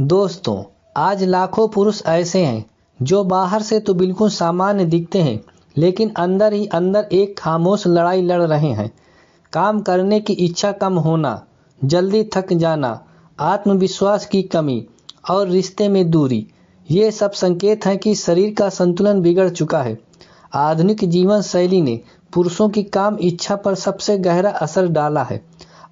दोस्तों, आज लाखों पुरुष ऐसे हैं जो बाहर से तो बिल्कुल सामान्य दिखते हैं, लेकिन अंदर ही अंदर एक खामोश लड़ाई लड़ रहे हैं। काम करने की इच्छा कम होना, जल्दी थक जाना, आत्मविश्वास की कमी और रिश्ते में दूरी, ये सब संकेत हैं कि शरीर का संतुलन बिगड़ चुका है। आधुनिक जीवन शैली ने पुरुषों की काम इच्छा पर सबसे गहरा असर डाला है।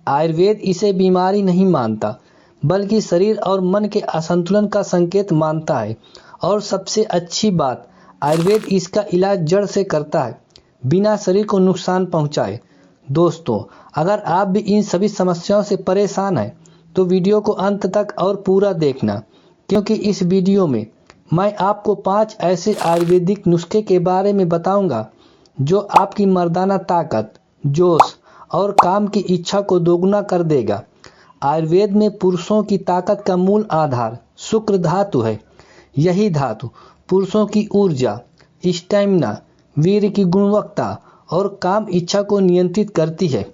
आयुर्वेद इसे बीमारी नहीं मानता, बल्कि शरीर और मन के असंतुलन का संकेत मानता है। और सबसे अच्छी बात, आयुर्वेद इसका इलाज जड़ से करता है, बिना शरीर को नुकसान पहुंचाए। दोस्तों, अगर आप भी इन सभी समस्याओं से परेशान हैं तो वीडियो को अंत तक और पूरा देखना, क्योंकि इस वीडियो में मैं आपको 5 ऐसे आयुर्वेदिक नुस्खे के बारे में बताऊंगा जो आपकी मर्दाना ताकत, जोश और काम की इच्छा को दोगुना कर देगा। आयुर्वेद में पुरुषों की ताकत का मूल आधार शुक्र धातु है। यही धातु पुरुषों की ऊर्जा, स्टैमिना, वीर्य की गुणवत्ता और काम इच्छा को नियंत्रित करती है।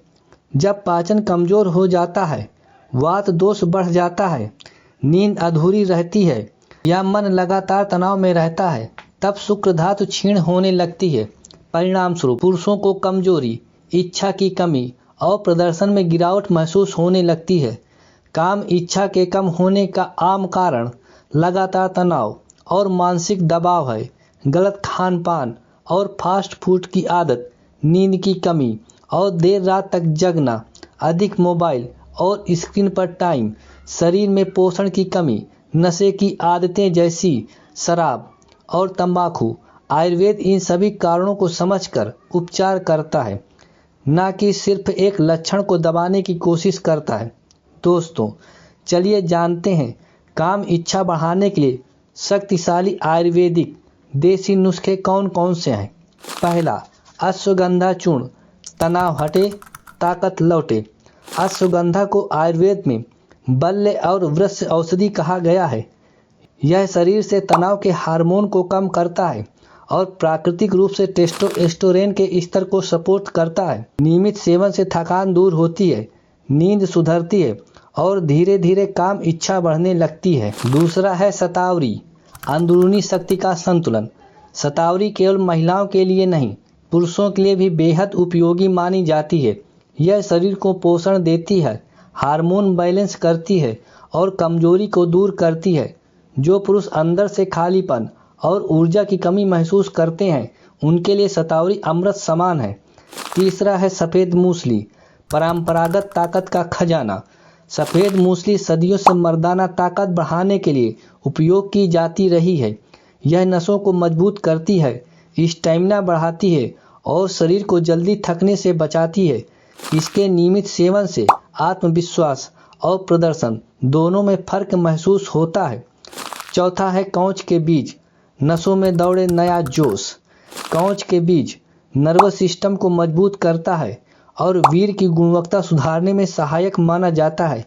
जब पाचन कमजोर हो जाता है, वात दोष बढ़ जाता है, नींद अधूरी रहती है या मन लगातार तनाव में रहता है, तब शुक्र धातु क्षीण होने लगती है। परिणाम स्वरूप पुरुषों को कमजोरी, इच्छा की कमी और प्रदर्शन में गिरावट महसूस होने लगती है। काम इच्छा के कम होने का आम कारण लगातार तनाव और मानसिक दबाव है। गलत खान पान और फास्ट फूड की आदत, नींद की कमी और देर रात तक जगना, अधिक मोबाइल और स्क्रीन पर टाइम, शरीर में पोषण की कमी, नशे की आदतें जैसी शराब और तंबाकू। आयुर्वेद इन सभी कारणों को समझकर उपचार करता है, न कि सिर्फ एक लक्षण को दबाने की कोशिश करता है। दोस्तों, चलिए जानते हैं काम इच्छा बढ़ाने के लिए शक्तिशाली आयुर्वेदिक देसी नुस्खे कौन कौन से हैं। पहला, अश्वगंधा चूर्ण। तनाव हटे, ताकत लौटे। अश्वगंधा को आयुर्वेद में बल्य और वृक्ष औषधि कहा गया है। यह शरीर से तनाव के हार्मोन को कम करता है और प्राकृतिक रूप से टेस्टोस्टेरोन के स्तर को सपोर्ट करता है। नियमित सेवन से थकान दूर होती है, नींद सुधरती है और धीरे धीरे काम इच्छा बढ़ने लगती है। दूसरा है शतावरी, अंदरूनी शक्ति का संतुलन। शतावरी केवल महिलाओं के लिए नहीं, पुरुषों के लिए भी बेहद उपयोगी मानी जाती है। यह शरीर को पोषण देती है, हार्मोन बैलेंस करती है और कमजोरी को दूर करती है। जो पुरुष अंदर से खालीपन और ऊर्जा की कमी महसूस करते हैं, उनके लिए शतावरी अमृत समान है। तीसरा है सफ़ेद मूसली, परंपरागत ताकत का खजाना। सफ़ेद मूसली सदियों से मर्दाना ताकत बढ़ाने के लिए उपयोग की जाती रही है। यह नसों को मजबूत करती है, स्टैमिना बढ़ाती है और शरीर को जल्दी थकने से बचाती है। इसके नियमित सेवन से आत्मविश्वास और प्रदर्शन दोनों में फर्क महसूस होता है। चौथा है कौच के बीज, नसों में दौड़े नया जोश। कौच के बीज नर्वस सिस्टम को मजबूत करता है और वीर्य की गुणवत्ता सुधारने में सहायक माना जाता है।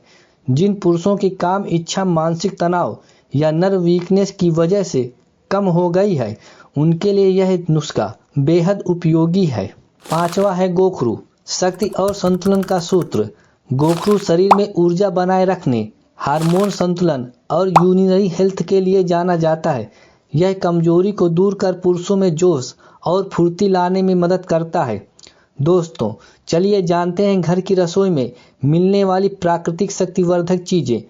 जिन पुरुषों की काम इच्छा मानसिक तनाव या नर्व वीकनेस की वजह से कम हो गई है, उनके लिए यह नुस्खा बेहद उपयोगी है। पांचवा है गोखरू, शक्ति और संतुलन का सूत्र। गोखरू शरीर में ऊर्जा बनाए रखने, हार्मोन संतुलन और यूरिनरी हेल्थ के लिए जाना जाता है। यह कमजोरी को दूर कर पुरुषों में जोश और फुर्ती लाने में मदद करता है। दोस्तों, चलिए जानते हैं घर की रसोई में मिलने वाली प्राकृतिक शक्तिवर्धक चीजें।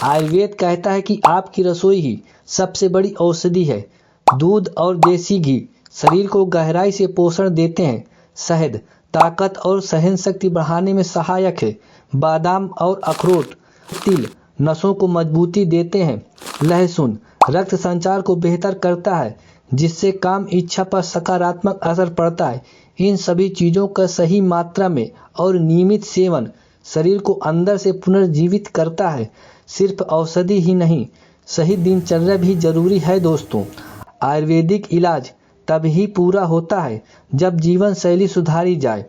आयुर्वेद कहता है कि आपकी रसोई ही सबसे बड़ी औषधि है। दूध और देसी घी शरीर को गहराई से पोषण देते हैं। शहद ताकत और सहन शक्ति बढ़ाने में सहायक है। बादाम और अखरोट, तिल नसों को मजबूती देते हैं। लहसुन रक्त संचार को बेहतर करता है, जिससे काम इच्छा पर सकारात्मक असर पड़ता है। इन सभी चीज़ों का सही मात्रा में और नियमित सेवन शरीर को अंदर से पुनर्जीवित करता है। सिर्फ औषधि ही नहीं, सही दिनचर्या भी जरूरी है। दोस्तों, आयुर्वेदिक इलाज तभी पूरा होता है जब जीवन शैली सुधारी जाए।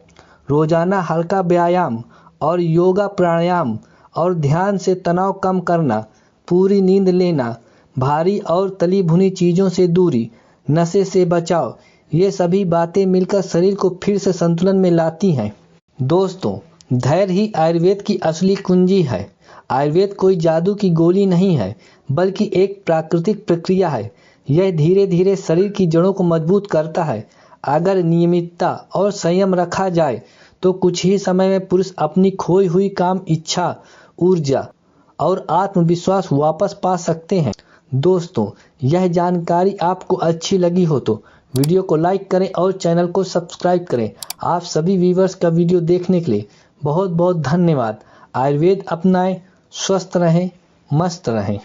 रोजाना हल्का व्यायाम और योगा, प्राणायाम और ध्यान से तनाव कम करना, पूरी नींद लेना, भारी और तली भुनी चीज़ों से दूरी, नशे से बचाव, ये सभी बातें मिलकर शरीर को फिर से संतुलन में लाती हैं। दोस्तों, धैर्य ही आयुर्वेद की असली कुंजी है। आयुर्वेद कोई जादू की गोली नहीं है, बल्कि एक प्राकृतिक प्रक्रिया है। यह धीरे धीरे शरीर की जड़ों को मजबूत करता है। अगर नियमितता और संयम रखा जाए तो कुछ ही समय में पुरुष अपनी खोई हुई काम इच्छा, ऊर्जा और आत्मविश्वास वापस पा सकते हैं। दोस्तों, यह जानकारी आपको अच्छी लगी हो तो वीडियो को लाइक करें और चैनल को सब्सक्राइब करें। आप सभी व्यूअर्स का वीडियो देखने के लिए बहुत बहुत धन्यवाद। आयुर्वेद अपनाएं, स्वस्थ रहें, मस्त रहें।